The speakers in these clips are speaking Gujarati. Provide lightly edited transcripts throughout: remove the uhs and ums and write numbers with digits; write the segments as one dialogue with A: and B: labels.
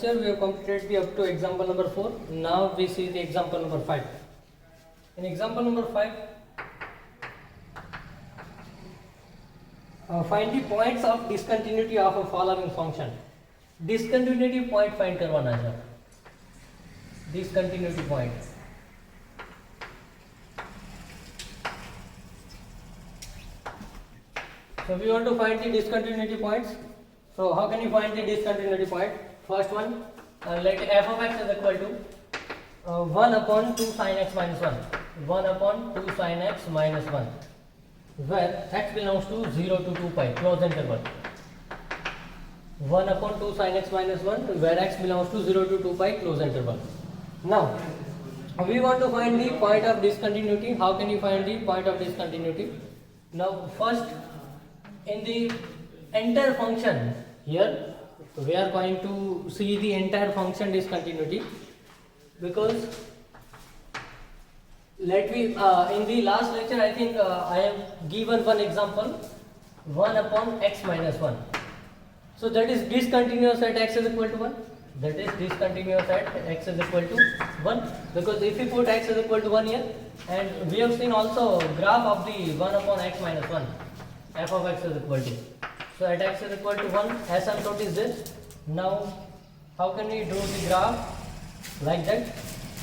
A: lecture we have completed the up to example number 4. Now we see the example number 5. In example number 5, find the points of discontinuity of a following function. Discontinuity point find करवाना है. Discontinuity point. So we want to find the discontinuity points. So how can you find the discontinuity point? First one, let f of x is equal to 1 upon 2 sin x minus 1. 1 upon 2 sin x minus 1. Where x belongs to 0 to 2 pi, closed interval. 1 upon 2 sin x minus 1, where x belongs to 0 to 2 pi, closed interval. Now, we want to find the point of discontinuity. How can you find the point of discontinuity? Now, first, in the entire function here, we are going to see the entire function discontinuity, because let me in the last lecture I think I have given one example, 1 upon x minus 1. So that is discontinuous at x is equal to 1. That is discontinuous at x is equal to 1, because if we put x is equal to 1 here, and we have seen also graph of the 1 upon x minus 1, f of x is equal to. So at x is equal to 1, asymptote is this. Now how can we draw the graph like that?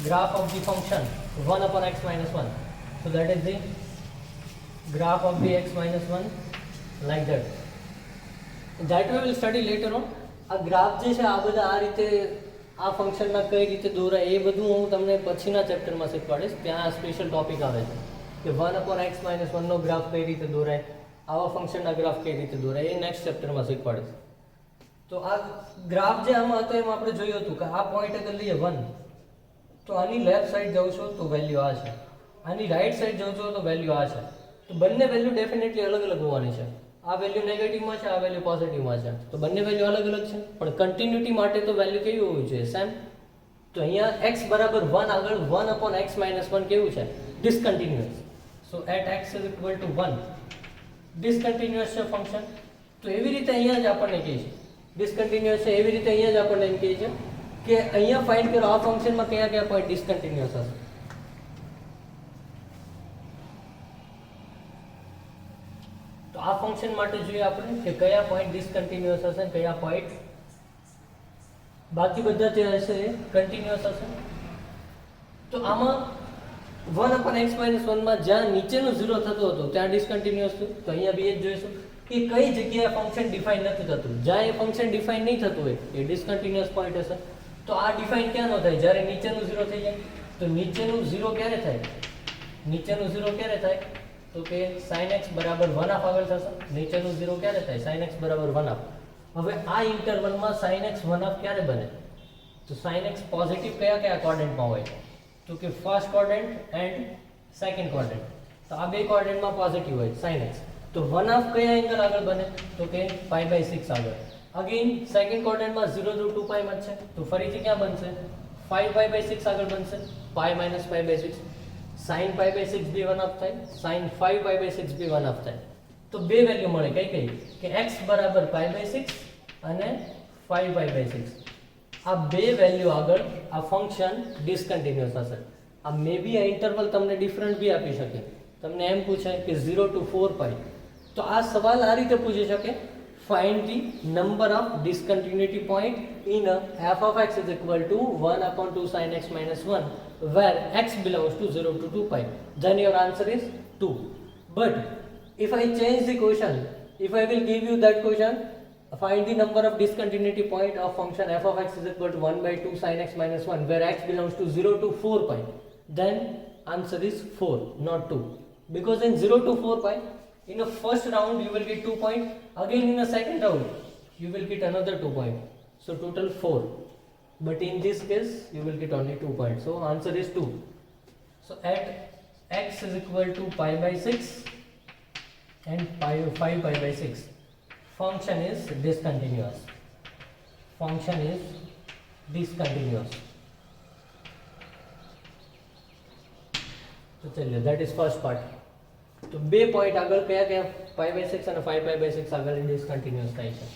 A: Graph of the function 1 upon x minus 1. So that is the graph of the x minus 1 like that. That we will study later on. આ ગ્રાફ જે છે આ બધા આ રીતે આ ફંક્શનના કઈ રીતે દોરાય એ બધું હું તમને પછીના ચેપ્ટરમાં શીખવાડીશ. ત્યાં સ્પેશિયલ ટોપિક આવે છે કે 1 upon x minus 1 નો ગ્રાફ કઈ રીતે દોરાય, આવા ફંક્શનના ગ્રાફ કઈ રીતે દોરાય, એ નેક્સ્ટ ચેપ્ટરમાં શીખવાડીશ. તો આ ગ્રાફ જે આમાં હતો એમાં આપણે જોયું હતું કે આ પોઈન્ટ અગર લઈએ 1, તો આની લેફ્ટ સાઈડ જાઉં છો તો વેલ્યુ આ છે, આની રાઈટ સાઈડ જાઉં છો તો વેલ્યુ આ છે. તો બંને વેલ્યુ ડેફિનેટલી અલગ અલગ હોવાની છે. આ વેલ્યુ નેગેટિવમાં છે, આ વેલ્યુ પોઝિટિવમાં છે, તો બંને વેલ્યુ અલગ અલગ છે. પણ કન્ટિન્યુટી માટે તો વેલ્યુ કેવી હોવી જોઈએ? સેમ. તો અહીંયા x બરાબર 1 આગળ 1 upon x minus 1 કેવું છે? Discontinuous. So at x is equal to 1 discontinuous છે ફંક્શન. તો એવી રીતે અહીંયા જ આપણને કહે છે ડિસકન્ટિન્યુઅસ છે. એવી રીતે અહીંયા જ આપણને એમ કહે છે કે અહીંયા ફાઇન્ડ કરો આ ફંક્શનમાં કયા કયા પોઈન્ટ ડિસકન્ટિન્યુઅસ હશે. તો આ ફંક્શન માટે જોઈએ આપણે કે કયા પોઈન્ટ ડિસકન્ટિન્યુઅસ હશે, કયા પોઈન્ટ બાકી બધા જે હશે એ કન્ટિન્યુઅસ હશે. તો આમાં 1 upon x minus 1 માં જ્યાં નીચેનું 0 થતો હતો ત્યાં ડિસકન્ટિન્યુઅસ થયું. તો અહીંયા બી એ જ જોઈશું કે કઈ જગ્યાએ ફંક્શન ડિફાઇન નથી થતું. જ્યાં એ ફંક્શન ડિફાઇન નહીં થતું હોય એ ડિસકન્ટિન્યુઅસ પોઈન્ટ હશે. તો આ ડિફાઇન ક્યાં ન થાય? જ્યારે નીચેનું 0 થઈ જાય. તો નીચેનું 0 ક્યારે થાય? નીચેનું 0 ક્યારે થાય? તો કે sin x બરાબર 1 હાફ આગળ થશે. નીચેનું 0 ક્યારે થાય? sin x બરાબર 1 હાફ. હવે આ ઇન્ટરવલમાં sin x 1 હાફ ક્યારે બને? તો sin x પોઝિટિવ કયા કયા કોર્ડિનેટમાં હોય? તો કે first coordinate and second coordinate. તો આ બે કોર્ડિનેટમાં પોઝિટિવ હોય sin x. તો 1 હાફ કયા એંગલ આગળ બને? તો કે π/6 આગળ. અગેન સેકન્ડ કોર્ડિનેટમાં 0 to 2 pi માં છે, તો ફરીથી ક્યાં બનશે? 5π/6 આગળ બનશે. π - π/6. sin π/6 બી 1 હાફ થાય, sin 5π/6 બી 1 હાફ થાય. તો બે વેલ્યુ મળે કઈ કઈ? કે x બરાબર π/6 અને 5π/6. આ બે વેલ્યુ આગળ આ ફંક્શન ડિસકન્ટિન્યુઅસ હશે. આ મે બી આ ઇન્ટરવલ તમને ડિફરન્ટ બી આપી શકે. તમને એમ પૂછાય કે 0 to 4 pi, તો આ સવાલ આ રીતે પૂછી શકે, find the number of discontinuity point in a f of x is equal to 1 upon 2 sin x minus 1 where x belongs to 0 to 2 pi. Then your answer is 2. But if I change the question, if I will give you that question, find the number of discontinuity point of function f of x is equal to 1/2 sin x minus 1 where x belongs to 0 to 4 pi, then answer is 4, not 2. Because in 0 to 4 pi, in a first round you will get 2 points, again in a second round you will get another 2 points, so total 4. But in this case you will get only 2 points, so answer is 2. So at x is equal to π/6 and 5π/6, function is discontinuous. Function is discontinuous. So चलिए, that is first part. तो બે પોઈન્ટ આગળ કયા કયા π/6 અને 5π/6 આગળ ડિસકન્ટિન્યુઅસ થાય છે.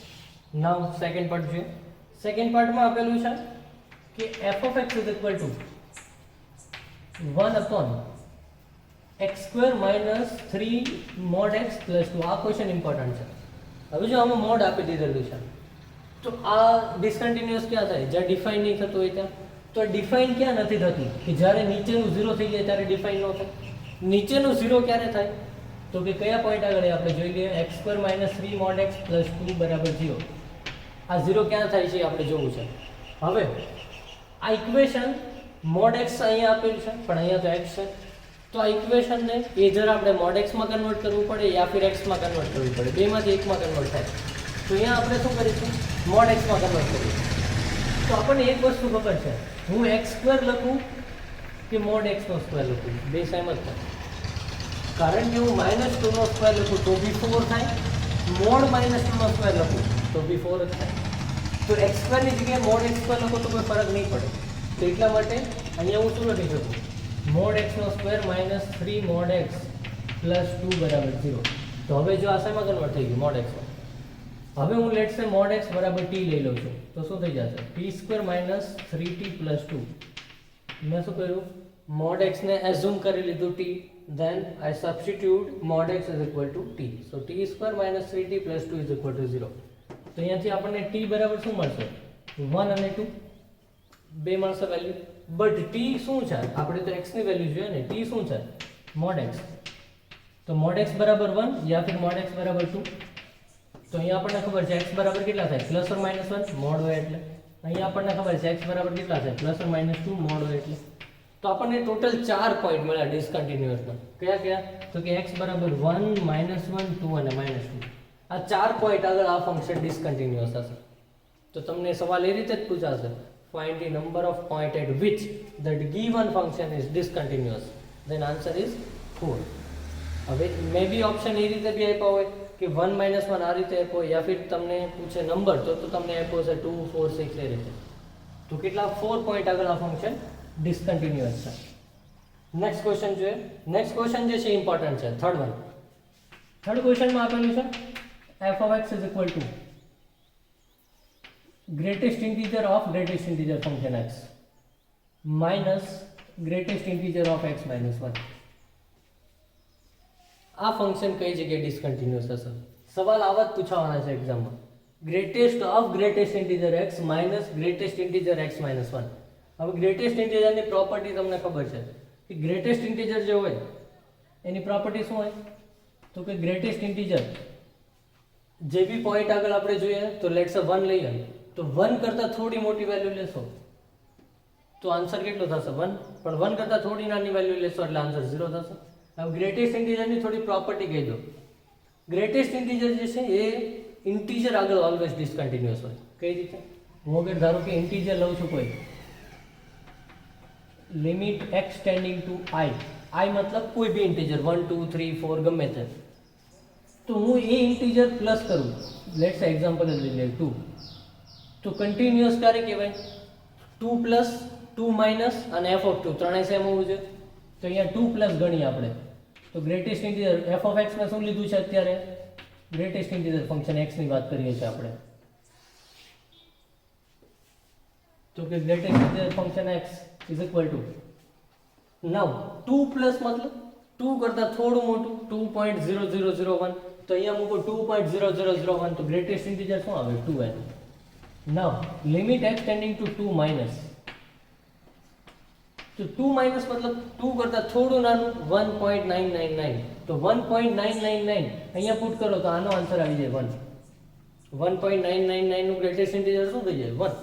A: નાઉ સેકન્ડ પાર્ટ જોઈએ. સેકન્ડ પાર્ટમાં આપેલું છે કે f of x is equal to 1 upon x square minus 3 mod x plus 2. આ ક્વેશ્ચન ઇમ્પોર્ટન્ટ છે. હવે જો આમાં મોડ આપી દીધેલું છે તો આ ડિસકન્ટિન્યુઅસ ક્યાં થાય? જ્યાં ડિફાઇન નહીં થતું હોય ત્યાં. તો ડિફાઇન ક્યાં નથી થતું? કે જ્યારે નીચેનું 0 થઈ જાય ત્યારે ડિફાઇન ન થાય. નીચેનું 0 ક્યારે થાય? તો કે કયા પોઈન્ટ આગળ આપણે જોઈ લઈએ. x square minus 3 mod x plus 2 બરાબર 0. આ 0 ક્યાં થાય છે આપણે જોવું છે. હવે આ ઇક્વેશન mod x અહીંયા આપેલું છે પણ અહીંયા તો x છે. તો આ ઇક્વેશનને એ જરા આપણે mod x માં કન્વર્ટ કરવું પડે યા ફિર x માં કન્વર્ટ કરવું પડે. બેમાંથી એકમાં કન્વર્ટ થાય. તો અહીંયા આપણે શું કરીશું? mod x માં કન્વર્ટ કરીશું. તો આપણને એક વસ્તુ ખબર છે, હું x સ્ક્વેર લખું કે mod x નો સ્ક્વેર લખું બે સેમ જ થાય. કારણ કે હું -2 નો સ્ક્વેર લખું તો બી 4 થાય, mod -2 નો સ્ક્વેર લખું તો બી 4 જ થાય. તો x સ્ક્વેર ની જગ્યાએ mod x સ્ક્વેર લખો તો કોઈ ફરક નહીં પડે. તો એટલા માટે અહીંયા હું શું લખી શકું? mod x નો સ્ક્વેર -3 mod x plus 2 બરાબર 0. તો હવે જો આ શેમાં કન્વર્ટ થઈ ગયું? mod x માં. હવે હું લેટ્સ સે mod x બરાબર t લઈ લઉં છું તો શું થઈ જશે? t square -3t plus 2. મેં શું કર્યું? mod x ને એઝ્યુમ કરી લીધું t, then I substitute mod x is equal to t. So t square minus 3t plus 2 is equal to 0. તો અહીંયાથી આપણને t બરાબર શું મળશે? 1 અને 2 બે મળશે વેલ્યુ. બટ t શું છે? આપણે તો x ની વેલ્યુ જોઈએ ને. t શું છે? mod x. તો mod x બરાબર 1 યા ફિર mod x બરાબર 2. તો અહીંયા આપણને ખબર છે x બરાબર કેટલા થાય? પ્લસ ઓર માઇનસ 1 mod હોય એટલે. અહીંયા આપણને ખબર છે x બરાબર કેટલા થાય? પ્લસ ઓર માઇનસ 2 mod હોય એટલે. તો આપણને ટોટલ 4 પોઈન્ટ મળ્યા ડિસકન્ટિન્યુઅસના. કયા કયા? તો કે x બરાબર 1 -1 2 અને -2. આ 4 પોઈન્ટ આગળ આ ફંક્શન ડિસકન્ટિન્યુઅસ હશે. તો તમને સવાલ એ રીતે જ પૂછાશે, find the number of point at which the given function is discontinuous. Then answer is 4. હવે મે બી ઓપ્શન એ રીતે બી આપ્યા હોય કે 1 -1 આ રીતે આપ્યો યા ફિર તમને પૂછે નંબર તો તમને આપ્યો છે 2 4 6 એ રીતે. તો કેટલા 4 પોઈન્ટ આગળ આ ફંક્શન ડિસકન્ટિન્યુઅસ છે. નેક્સ્ટ ક્વેશ્ચન જોઈએ. નેક્સ્ટ ક્વેશ્ચન જે છે ઇમ્પોર્ટન્ટ છે, થર્ડ વન. થર્ડ ક્વેશ્ચનમાં આપેલું છે f of x is equal to greatest integer of greatest integer function x minus greatest integer of x minus 1. આ ફંક્શન કઈ જગ્યાએ ડિસકન્ટિન્યુઅસ હશે? સવાલ આવા જ પૂછાવાના છે એક્ઝામમાં. Greatest of greatest integer x minus greatest integer x minus 1. હવે ગ્રેટેસ્ટ ઇન્ટીજરની પ્રોપર્ટી તમને ખબર છે કે ગ્રેટેસ્ટ ઇન્ટીજર જે હોય એની પ્રોપર્ટી શું હોય? તો કે ગ્રેટેસ્ટ ઇન્ટીજર જે બી પોઈન્ટ આગળ આપણે જોઈએ તો લેટ્સ 1 લઈએ તો 1 કરતાં થોડી મોટી વેલ્યુ લેશો તો આન્સર કેટલો થશે? 1. પણ 1 કરતાં થોડી નાની વેલ્યુ લેશો એટલે આન્સર 0 થશે. હવે ગ્રેટેસ્ટ ઇન્ટીજરની થોડી પ્રોપર્ટી કહી દો. ગ્રેટેસ્ટ ઇન્ટીજર જે છે એ ઇન્ટીજર આગળ ઓલવેઝ ડિસકન્ટિન્યુઅસ હોય. કઈ રીતે? હું અગર ધારો કે ઇન્ટીજર લઉં છું કોઈ limit x tending to i મતલબ કોઈ બી ઇન્ટીજર 1 2 3 4 ગમે તે, તો હું એ ઇન્ટીજર પ્લસ કરું. લેટ્સ એક્ઝામ્પલ જ લઈ લઈએ 2. તો કન્ટિન્યુઅસ ક્યારે કહેવાય? 2 પ્લસ 2 માઇનસ અને f ઓફ 2 ત્રણેય સેમ હોવું જોઈએ. તો અહીંયા 2 પ્લસ ગણીએ આપણે તો greatest integer f of x માં શું લીધું છે અત્યારે? ગ્રેટેસ્ટ ઇન્ટીજર ફંક્શન x ની વાત કરીએ છીએ આપણે. તો કે greatest integer function x is equal to now 2 plus મતલબ 2 કરતાં થોડું મોટું 2.0001. તો અહીંયા મૂકો 2.0001 તો ગ્રેટેસ્ટ ઇન્ટીજર શું આવે? 2n. now limit x tending to 2 minus, તો 2 માઇનસ મતલબ 2 કરતાં થોડું નાનું 1.999. તો 1.999 અહીંયા પુટ કરો તો આનો આન્સર આવી જાય 1. 1.999 નું ગ્રેટેસ્ટ ઇન્ટીજર શું થઈ જાય? 1.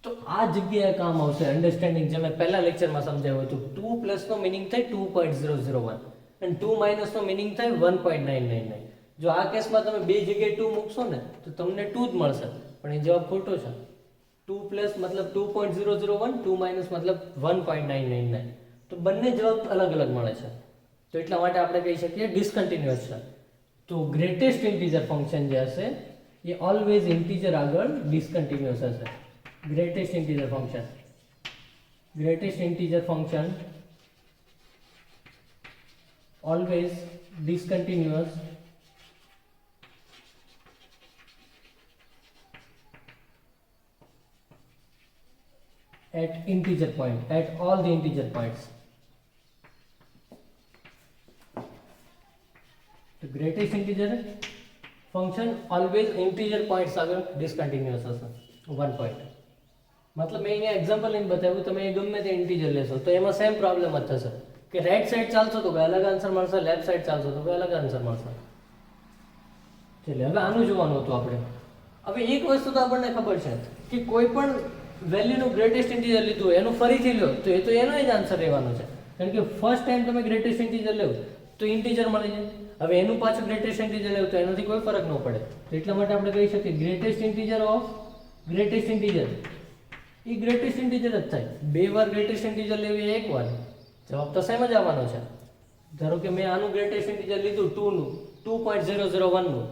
A: તો આ જગ્યાએ કામ આવશે અન્ડરસ્ટેન્ડિંગ જે મેં પહેલા લેક્ચરમાં સમજાવ્યું હતું. 2 પ્લસ નો મીનિંગ થાય 2.001 અને 2 માઇનસ નો મીનિંગ થાય 1.999. જો આ કેસમાં તમે બે જગ્યાએ 2 મૂકશો ને તો તમને 2 જ મળશે, પણ એ જવાબ ખોટો છે. 2 પ્લસ મતલબ 2.001, 2 માઇનસ મતલબ 1.999. તો બંને જવાબ અલગ અલગ મળે છે. તો એટલા માટે આપણે કહી શકીએ ડિસકન્ટિન્યુઅસ છે. તો ગ્રેટેસ્ટ ઇન્ટીજર ફંક્શન જે હશે એ ઓલવેઝ ઇન્ટીજર આગળ ડિસકન્ટિન્યુઅસ હશે. greatest integer function always discontinuous at integer point, at all the integer points. The greatest integer function always integer points આગળ discontinuous હશે 1 point. મતલબ મેં અહીંયા એક્ઝામ્પલ લઈને બતાવ્યું, તમે ગમે તે ઇન્ટીજર લેશો તો એમાં સેમ પ્રોબ્લેમ જ થશે કે રાઈટ સાઈડ ચાલશો તો કોઈ અલગ આન્સર મળશે, લેફ્ટ સાઈડ ચાલશો તો કોઈ અલગ આન્સર મળશે. એટલે હવે આનું જોવાનું હતું આપણે. હવે એક વસ્તુ તો આપણને ખબર છે કે કોઈ પણ વેલ્યુનું ગ્રેટેસ્ટ ઇન્ટીજર લીધું એનું ફરીથી લો તો એ તો એનો જ આન્સર રહેવાનો છે, કારણ કે ફર્સ્ટ ટાઈમ તમે ગ્રેટેસ્ટ ઇન્ટીજર લેવો તો ઇન્ટીજર મળી જાય. હવે એનું પાછું ગ્રેટેસ્ટ ઇન્ટીજર લેવું તો એનાથી કોઈ ફરક ન પડે. તો એટલા માટે આપણે કહી શકીએ greatest integer of greatest integer A greatest integer જ થાય. બે વાર ગ્રેટેસ્ટ ઇન્ટીજર લેવી એક વાર, જવાબ તો સેમ જ આવવાનો છે. ધારો કે મેં આનું ગ્રેટેસ્ટ ઇન્ટીજર લીધું 2 નું 2.001 નું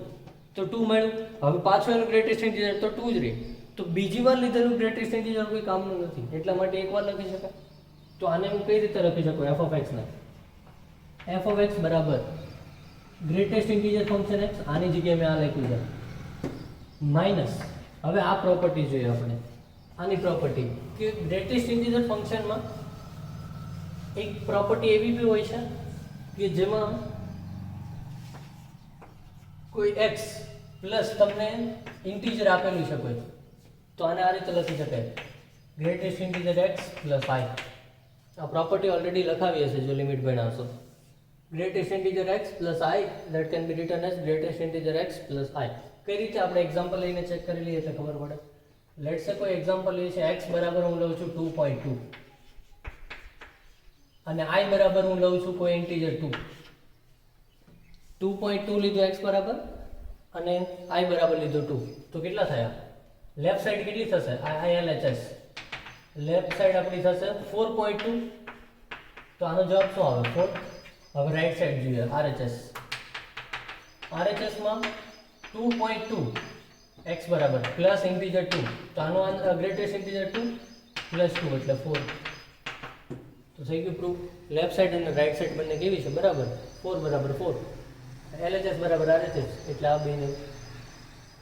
A: તો 2 મળ્યું. હવે પાછું એનું ગ્રેટેસ્ટ ઇન્ટીજર તો 2 જ રહે. તો બીજી વાર લીધેલું ગ્રેટેસ્ટ ઇન્ટીજર કોઈ કામનું નથી, એટલા માટે એક વાર લખી શકાય. તો આને હું કઈ રીતે લખી શકું f of x ને? f of x બરાબર ગ્રેટેસ્ટ ઇન્ટીજર ફંક્શન x, આની જગ્યાએ મેં આ લખ્યું છે માઇનસ. હવે આ પ્રોપર્ટી જોઈએ આપણે, આની પ્રોપર્ટી કે ગ્રેટેસ્ટ ઇન્ટીજર ફંક્શનમાં એક પ્રોપર્ટી એવી બી હોય છે કે જેમાં કોઈ x પ્લસ તમને ઇન્ટીજર આપેલું છે કોઈ, તો આને આ રીતે લખી શકાય greatest integer x plus i. આ પ્રોપર્ટી ઓલરેડી લખાવી હશે જો લિમિટ બનાવશો. Greatest integer x plus i that can be written as greatest integer x plus i. કઈ રીતે આપણે એક્ઝામ્પલ લઈને ચેક કરી લઈએ એટલે ખબર પડે. લેટ્સ સે કોઈ એક્ઝામ્પલ લઈએ છે x બરાબર હું લઉં છું 2.2 અને i બરાબર હું લઉં છું કોઈ ઇન્ટીજર 2. 2.2 લીધું x બરાબર અને i બરાબર લીધું 2, તો કેટલા થયા? લેફ્ટ સાઈડ કેટલી થશે? ILHS લેફ્ટ સાઈડ આપણી થશે 4.2, તો આનો જવાબ શું આવે? 4. હવે રાઈટ સાઈડ જોઈએ RHS માં 2.2 x બરાબર પ્લસ ઇન્ટીજર 2, તો આનો ગ્રેટેસ્ટ ઇન્ટીજર 2 પ્લસ 2 એટલે 4. તો થઈ ગયું પ્રૂફ. લેફ્ટ સાઈડ અને રાઈટ સાઈડ બંને કેવી છે? બરાબર. 4 બરાબર 4, LHS બરાબર RHS, એટલે આ બેને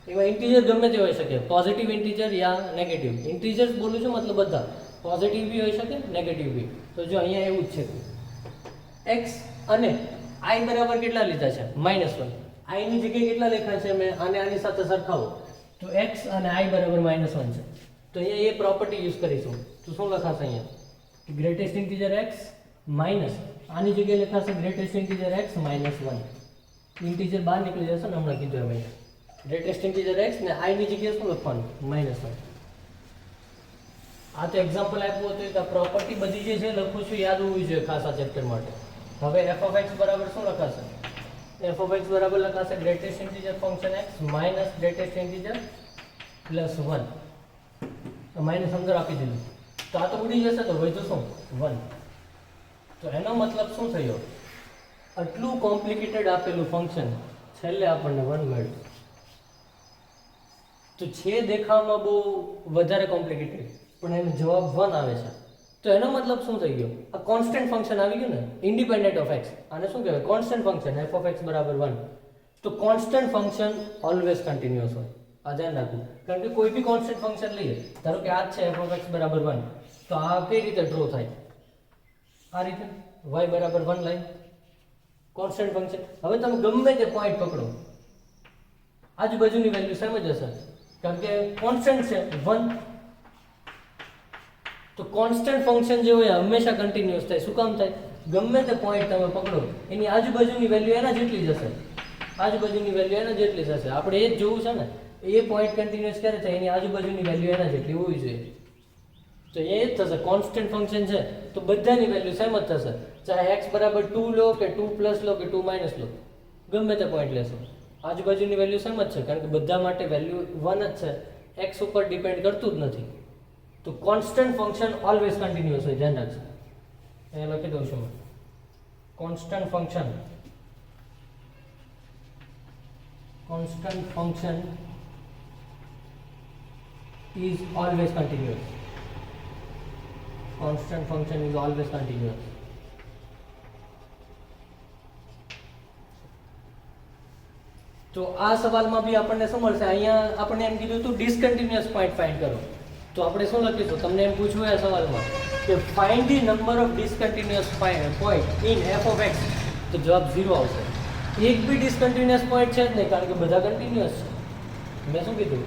A: એમાં ઇન્ટીજર ગમે તે હોઈ શકે, પોઝિટિવ ઇન્ટીજર યા નેગેટિવ. ઇન્ટીજર્સ બોલું છું મતલબ બધા, પોઝિટિવ બી હોઈ શકે નેગેટિવ બી. તો જો અહીંયા એવું જ છે x અને i બરાબર કેટલા લીધા છે? -1. i ની જગ્યાએ કેટલા લખ્યા છે મેં? આને આની સાથે સરખાવો તો x અને i બરાબર -1 છે. તો અહીંયા એ પ્રોપર્ટી યુઝ કરીશું. તો શું લખાશે અહીંયા? ગ્રેટેસ્ટ ઇન્ટીજર x માઇનસ આની જગ્યાએ લખાશે ગ્રેટેસ્ટ ઇન્ટીજર x -1. ઇન્ટીજર બહાર નીકળી જશે ને, હમણાં કીધું એમ. ગ્રેટેસ્ટ ઇન્ટીજર x ને i ની જગ્યાએ શું લખવાનું? -1. આ તો એક્ઝામ્પલ આપ્યું હતું કે પ્રોપર્ટી બધી જે છે લખું છું, યાદ હોવી જોઈએ ખાસ આ ચેપ્ટર માટે. હવે f of x બરાબર શું લખાશે? f of x બરાબર લખાશે greatest integer function x minus greatest integer plus 1. Minus અંદર આપી દીધું તો આ તો ઉડી જશે, તો વધ્યું શું? 1. તો એનો મતલબ શું થયો? આટલું કોમ્પ્લિકેટેડ આપેલું ફંક્શન છેલ્લે આપણને 1 મળ્યું. તો છે દેખાવમાં બહુ વધારે કોમ્પ્લિકેટેડ, પણ એનો જવાબ 1 આવે છે. તો એનો મતલબ શું થઈ ગયો? આ કોન્સ્ટન્ટ ફંક્શન આવી ગયું ને, ઇન્ડિપેન્ડન્ટ ઓફ x. આને શું કહેવાય? Constant function f of x બરાબર 1. તો કોન્સ્ટન્ટ ફંક્શન ઓલવેઝ કન્ટિન્યુઅસ હોય, આ ધ્યાન રાખવું. કારણ કે કોઈ બી કોન્સ્ટન્ટ ફંક્શન લઈએ, ધારો કે આ જ છે f of x બરાબર 1, તો આ કઈ રીતે ડ્રો થાય? આ રીતે y બરાબર 1 લાઈન કોન્સ્ટન્ટ ફંક્શન. હવે તમે ગમે તે પોઈન્ટ પકડો, આજુબાજુની વેલ્યુ સેમ જ હશે, કારણ કે કોન્સ્ટન્ટ છે 1. તો કોન્સ્ટન્ટ ફંક્શન જે હોય હંમેશા કન્ટિન્યુઅસ થાય. શું કામ થાય? ગમે તે પોઈન્ટ તમે પકડો એની આજુબાજુની વેલ્યુ એના જેટલી જ હશે, આજુબાજુની વેલ્યુ એના જેટલી જ હશે. આપણે એ જ જોવું છે ને, એ પોઈન્ટ કન્ટિન્યુઅસ ક્યારે થાય? એની આજુબાજુની વેલ્યુ એના જેટલી હોવી જોઈએ. તો એ જ થશે. કોન્સ્ટન્ટ ફંક્શન છે તો બધાની વેલ્યુ સેમ જ થશે, ચાહે x બરાબર 2 લો કે 2 પ્લસ લો કે 2 માઇનસ લો, ગમે તે પોઈન્ટ લેશો આજુબાજુની વેલ્યુ સેમ જ છે, કારણ કે બધા માટે વેલ્યુ 1 જ છે, x ઉપર ડિપેન્ડ કરતું જ નથી. તો કોન્સ્ટન્ટ ફંક્શન ઓલવેઝ કન્ટિન્યુઅસ હોય, ધ્યાન રાખજો. અહીંયા લખી દઉં છું હું, constant function is always continuous. Constant function is always continuous. તો આ સવાલમાં બી આપણને શું મળશે? અહીંયા આપણને એમ કીધું હતું ડિસકન્ટિન્યુઅસ પોઈન્ટ ફાઇન્ડ કરો. તો આપણે શું લખીશું? તમને એમ પૂછવું આ સવાલમાં કે find the number of discontinuous point in F of x, તો જવાબ 0 આવશે. એક બી ડિસકન્ટિન્યુઅસ પોઈન્ટ છે જ નહીં, કારણ કે બધા કન્ટિન્યુઅસ છે. મેં શું કીધું?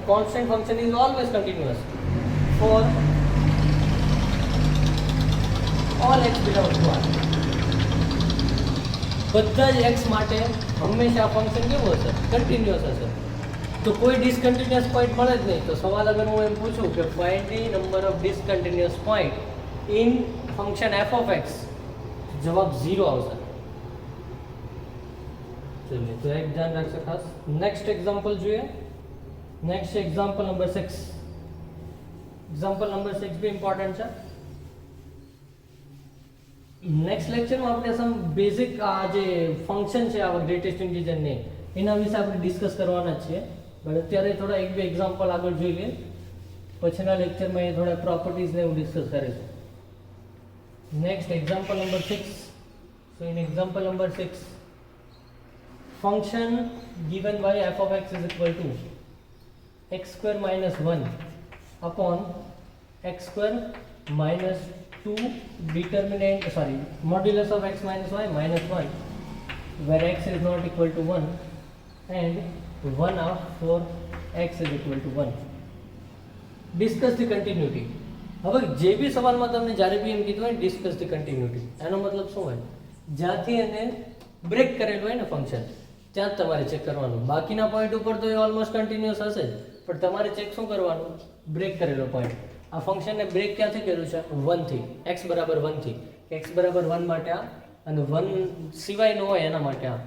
A: Constant function is always continuous for all X belong to R. બધા જ એક્સ માટે હંમેશા આ ફંક્શન કેવું હશે? કન્ટિન્યુઅસ હશે. તો કોઈ ડિસકન્ટિન્યુઅસ પોઈન્ટ મળે જ નહીં. તો સવાલ અગર હું એમ પૂછું કે find the number of discontinuous point in function F of x, જવાબ 0 આવશે. ચલો તો એક ધ્યાન રાખજો ખાસ. નેક્સ્ટ એક્ઝામ્પલ જોઈએ. Next example number 6. Example number 6 બી ઇમ્પોર્ટન્ટ છે. નેક્સ્ટ લેક્ચરમાં આપણે સમ બેઝિક આ જે ફંક્શન છે આવા ગ્રેટેસ્ટ ઇન્ટિજરને એના વિશે આપણે ડિસ્કસ કરવાના જ છીએ. પણ અત્યારે થોડા એક બે એક્ઝામ્પલ આગળ જોઈ લઈએ, પછીના લેક્ચરમાં એ થોડા પ્રોપર્ટીઝને એવું ડિસ્કસ કરીશું. Next example number 6. So in example number 6, function given by f of x is equal to x square minus 1 upon x square minus 2 modulus of x minus y minus 1, where x is not equal to 1 and 1 of for x is equal to 1. Discuss the continuity. હવે જે બી સવાલમાં તમને જ્યારે બી એમ કીધું હોય ડિસ્કસ ધી કન્ટિન્યુટી, એનો મતલબ શું હોય? જ્યાંથી એને બ્રેક કરેલું હોય ને ફંક્શન, ત્યાં જ તમારે ચેક કરવાનું. બાકીના પોઈન્ટ ઉપર તો એ ઓલમોસ્ટ કન્ટિન્યુઅસ હશે જ, પણ તમારે ચેક શું કરવાનું? બ્રેક કરેલો પોઈન્ટ. આ ફંક્શનને બ્રેક ક્યાંથી કર્યું છે? 1 થી. x બરાબર 1 થી. x બરાબર 1 માટે આ, અને 1 સિવાયનો હોય એના માટે આ.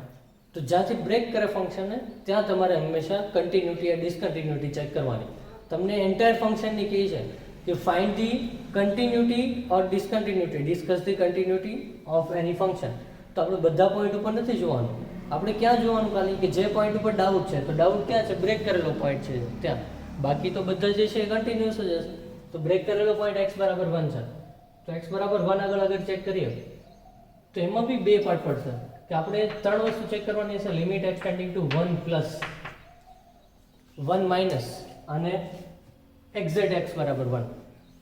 A: તો જ્યાંથી બ્રેક કરે ફંક્શનને, ત્યાં તમારે હંમેશા કન્ટિન્યુટી યા ડિસકન્ટિન્યુટી ચેક કરવાની. તમને એન્ટાયર ફંક્શનની કહી છે કે find the continuity or discontinuity, discuss the continuity of any function. તો આપણે બધા પોઈન્ટ ઉપર નથી જોવાનું. આપણે ક્યાં જોવાનું? ખાલી કે જે પોઈન્ટ ઉપર ડાઉટ છે, તો ડાઉટ ક્યાં છે? બ્રેક કરેલો પોઈન્ટ છે ત્યાં. બાકી તો બધા જે છે એ કન્ટિન્યુઅસ જ હશે. તો બ્રેક કરેલો પોઈન્ટ x બરાબર 1 છે, તો x બરાબર 1 આગળ ચેક કરીએ તો એમાં બી બે પાર્ટ પડશે કે આપણે ત્રણ વસ્તુ ચેક કરવાની છે. Limit x tending to 1 plus 1 minus અને એક્ઝેક્ટ x બરાબર 1.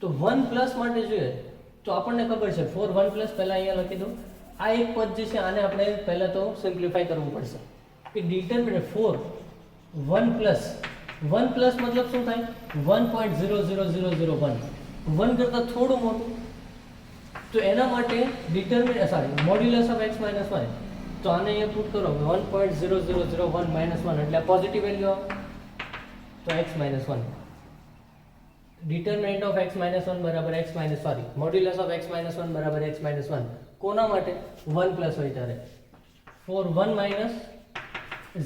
A: તો 1 પ્લસ માટે જોઈએ તો આપણને ખબર છે ફોર 1 પ્લસ પહેલાં અહીંયા લખી દો. આ એક પદ જે છે આને આપણે પહેલાં તો સિમ્પ્લિફાય કરવું પડશે કે ડિટરમિનન્ટ ફોર 1 પ્લસ મતલબ શું થાય? 1.00001, 1 કરતાં થોડું મોટું. તો એના માટે મોડ્યુલસ ઓફ x માઇનસ 1. તો આને અહીંયા પુટ કરો 1.0001 માઇનસ 1 એટલે પોઝિટિવ વેલ્યુ આવે, તો x minus 1. Determinant of x minus 1 બરાબર x minus modulus of x minus 1 બરાબર x માઇનસ 1. કોના માટે? 1 પ્લસ હોય ત્યારે. For 1 minus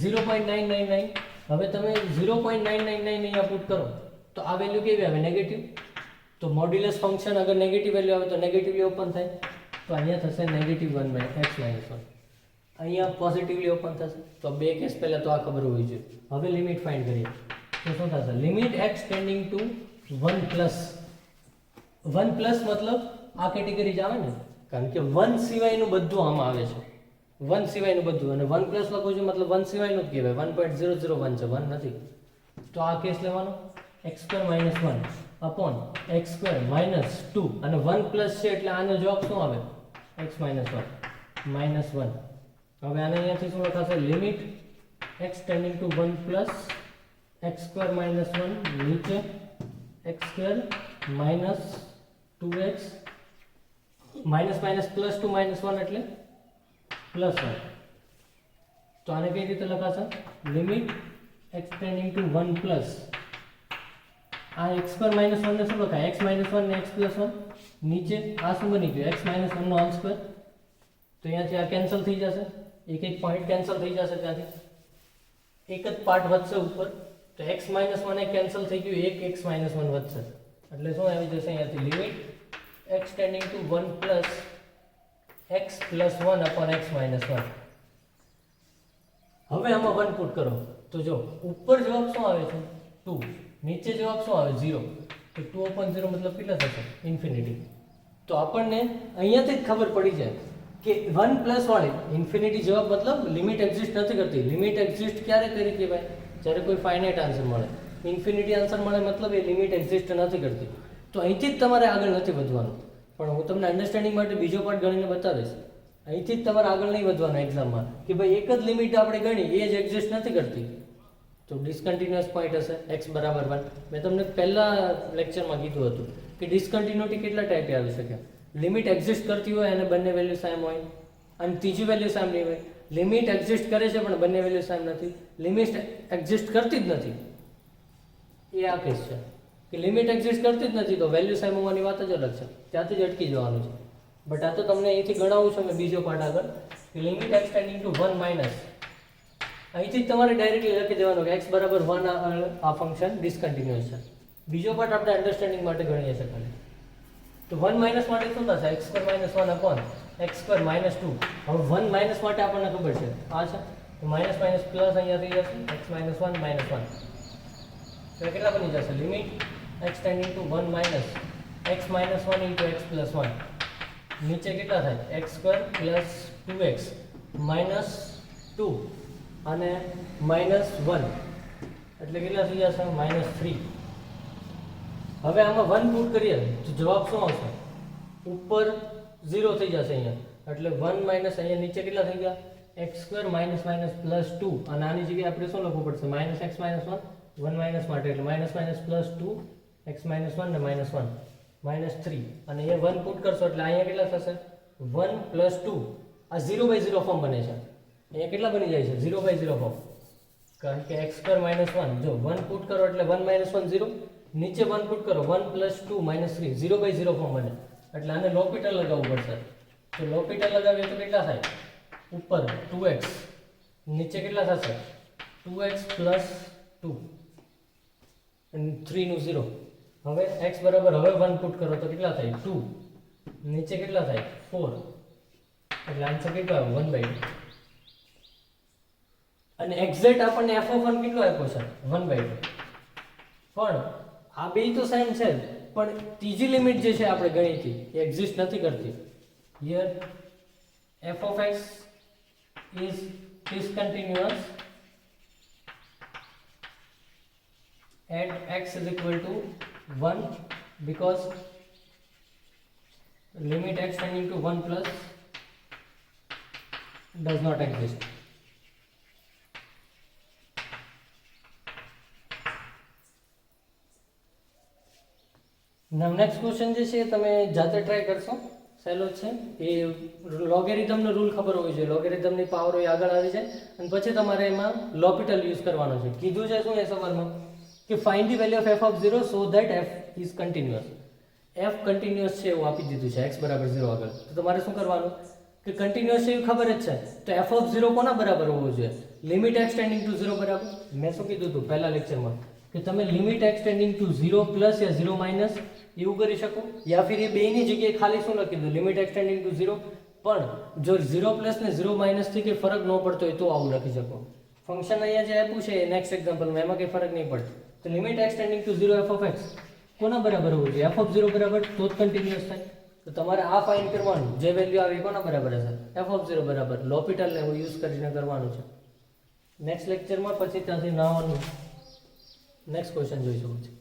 A: 0.999. હવે તમે 0.999 અહીંયા પુટ કરો તો આ વેલ્યુ કેવી આવે? નેગેટિવ. તો મોડ્યુલસ ફંક્શન અગર નેગેટિવ વેલ્યુ આવે તો નેગેટિવલી ઓપન થાય. તો અહીંયા થશે નેગેટિવ 1 x માઇનસ 1. અહીંયા પોઝિટિવલી ઓપન થશે. તો બે કેસ પહેલા તો આ ખબર હોવી જોઈએ. હવે લિમિટ ફાઇન્ડ કરીએ તો શું થશે? Limit x tending to 1 plus મતલબ આ કેટેગરી જ આવે ને, કારણ કે 1 સિવાયનું બધું આમાં આવે છે. 1 સિવાયનું બધું, અને 1 પ્લસ લખું છું મતલબ 1 સિવાયનું જ કહેવાય. 1.001 છે, 1 નથી. તો આ કેસ લેવાનો x square minus 1 upon x square minus 2, અને 1 પ્લસ છે એટલે આનો જવાબ શું આવે? x minus 1 minus 1. હવે આને અહીંયાથી શું લખાશે? Limit x tending to 1 plus x square minus 1 નીચે x square minus 2x minus plus 2 minus 1 એટલે પ્લસ 1. તો આને કઈ રીતે લખાશે? Limit x tending to 1 plus આ x સ્ક્વેર માઇનસ 1 ને શું લખાય? x માઇનસ 1 ને x પ્લસ 1 નીચે આ શું બની ગયું? x માઇનસ 1 નો હોલ સ્ક્વેર. તો અહીંયાથી આ કેન્સલ થઈ જશે, એક પોઈન્ટ કેન્સલ થઈ જશે, ત્યાંથી એક જ પાર્ટ વધશે ઉપર. તો x માઇનસ 1 એ કેન્સલ થઈ ગયું, એક x માઇનસ 1 વધશે. એટલે શું આવી જશે અહીંયાથી? Limit x tending to 1 plus x plus 1 upon x minus 1. હવે આમાં 1 પુટ કરો તો જો ઉપર જવાબ શું આવે છે? 2. નીચે જવાબ શું આવે? 0. તો 2 upon 0 મતલબ કેટલા થશે? ઇન્ફિનિટી. તો આપણને અહીંયાથી જ ખબર પડી જાય કે 1 પ્લસ વાળી ઇન્ફિનિટી જવાબ મતલબ લિમિટ એક્ઝિસ્ટ નથી કરતી. લિમિટ એક્ઝિસ્ટ ક્યારે કરી કહેવાય? જ્યારે કોઈ ફાઇનાઇટ આન્સર મળે. ઇન્ફિનિટી આન્સર મળે મતલબ એ લિમિટ એક્ઝિસ્ટ નથી કરતી. તો અહીંથી જ તમારે આગળ નથી વધવાનું, પણ હું તમને અન્ડરસ્ટેન્ડિંગ માટે બીજો પાર્ટ ગણીને બતાવીશ. અહીંથી જ તમારે આગળ નહીં વધવાનું એક્ઝામમાં કે ભાઈ એક જ લિમિટ આપણે ગણી એ જ એક્ઝિસ્ટ નથી કરતી. તો ડિસકન્ટિન્યુઅસ પોઈન્ટ હશે x બરાબર 1. મેં તમને પહેલા લેક્ચરમાં કીધું હતું કે ડિસકન્ટિન્યુટી કેટલા ટાઈપે આવી શકે. લિમિટ એક્ઝિસ્ટ કરતી હોય અને બંને વેલ્યુ સેમ હોય, અને ત્રીજી વેલ્યુ સેમ નહીં હોય. લિમિટ એક્ઝિસ્ટ કરે છે પણ બંને વેલ્યુ સેમ નથી. લિમિટ એક્ઝિસ્ટ કરતી જ નથી, એ આ કેસ છે કે લિમિટ એક્ઝિસ્ટ કરતી જ નથી તો વેલ્યુ સેમ હોવાની વાત જ અલગ છે, ત્યાંથી જ અટકી જવાનું છે. બટ આ તો તમને અહીંથી ગણાવું છું મેં બીજો પાર્ટ આગળ કે limit x tending to 1 minus. અહીંથી જ તમારે ડાયરેક્ટલી લખી દેવાનું કે x બરાબર 1 આ ફંક્શન ડિસકન્ટિન્યુઅસ છે. બીજો પાર્ટ આપણે અન્ડરસ્ટેન્ડિંગ માટે ગણીએ છીએ ખાલી. તો 1 માઇનસ માટે શું થશે? x square minus 1 upon x square minus 2. હવે 1 માઇનસ માટે આપણને ખબર છે આ છે તો માઇનસ માઇનસ પ્લસ અહીંયા થઈ જશે x માઇનસ 1 માઇનસ 1. તો કેટલા બની જશે? Limit x tending to 1 minus x minus 1 into x plus 1. નીચે કેટલા થાય? x square plus 2x minus 2 અને માઇનસ 1 એટલે કેટલા થઈ જશે? માઇનસ 3. હવે આમાં 1 પુટ કરીએ તો જવાબ શું આવશે? ઉપર 0 થઈ જશે અહીંયા, એટલે 1 માઇનસ અહીંયા નીચે કેટલા થઈ ગયા? x square minus minus plus 2 અને આની જગ્યાએ આપણે શું લખવું પડશે? માઇનસ x માઇનસ 1 1 માઇનસ માટે એટલે minus minus plus 2 x minus 1 ને માઇનસ 1 માઇનસ 3 અને અહીંયા 1 પુટ કરશો એટલે અહીંયા કેટલા થશે? 1 પ્લસ 2 આ 0/0 ફોર્મ બને છે. અહીંયા કેટલા બની જાય છે? 0/0 ફોર્મ, કારણ કે x સ્ક્વેર માઇનસ 1 જો 1 પુટ કરો એટલે 1 માઇનસ 1 0, નીચે 1 પુટ કરો 1 પ્લસ 2 માઇનસ 3 0/0 ફોર્મ બને. એટલે આને લોપિટલ લગાવવું પડશે. તો લોપિટલ લગાવીએ તો કેટલા થાય? ઉપર 2x નીચે કેટલા થશે? 2x પ્લસ 2 અને 3 નું 0. હવે x બરાબર હવે 1 પુટ કરો તો કેટલા થાય? 2 નીચે કેટલા થાય? 4 એટલે આન્સર કેટલો આવે? 1/2. અને એક્ઝેક્ટ આપણને f(1) કેટલો આપ્યો છે? 1/2. પણ આ બે તો સેમ છે પણ ત્રીજી લિમિટ જે છે આપણે ગણી હતી એ એક્ઝિસ્ટ નથી કરતી. Here f(x) is discontinuous at x is equal to 1 because limit x tending to 1 plus does not exist. Now next question જે છે તમે જાતે ટ્રાય કરશો, સહેલો છે. એ લોગેરિધમનો રૂલ ખબર હોવી જોઈએ, લોગેરિધમની પાવર હોય આગળ આવી જાય અને પછી તમારે એમાં લોપિટલ યુઝ કરવાનો છે. કીધું છે શું એ સવાલમાં કે find the value of f of 0 so that f is continuous. f continuous છે એવું આપી દીધું છે x બરાબર 0 આગળ. તો તમારે શું કરવાનું કે કન્ટિન્યુઅસ છે એવું ખબર જ છે તો f of 0 કોના બરાબર હોવું જોઈએ? લિમિટ x ટેન્ડિંગ ટુ 0 બરાબર. મેં શું કીધું હતું પહેલા લેક્ચરમાં કે તમે limit x tending to 0 plus યા 0 માઇનસ એવું કરી શકો, યા ફિર એ બેની જગ્યાએ ખાલી શું લખી દો? Limit x tending to 0. પણ જો 0 પ્લસ ને 0 માઇનસ થી કંઈ ફરક ન પડતો હોય તો આવું લખી શકો. ફંક્શન અહીંયા જે આપ્યું છે નેક્સ્ટ એક્ઝામ્પલમાં એમાં કંઈ ફરક નહીં પડતો. તો limit x tending to 0 f of x કોના બરાબર હોવું જોઈએ? f of 0 બરાબર તો જ કન્ટિન્યુઅસ થાય. તો તમારે આ ફાઇન્ડ કરવાનું જે વેલ્યુ આવે એ કોના બરાબર હશે? f of 0 બરાબર. લોપિટલને યુઝ કરીને કરવાનું છે. નેક્સ્ટ લેક્ચરમાં પછી ત્યાંથી નાવાનું નેક્સ્ટ ક્વેશ્ચન જોઈ શકો છો.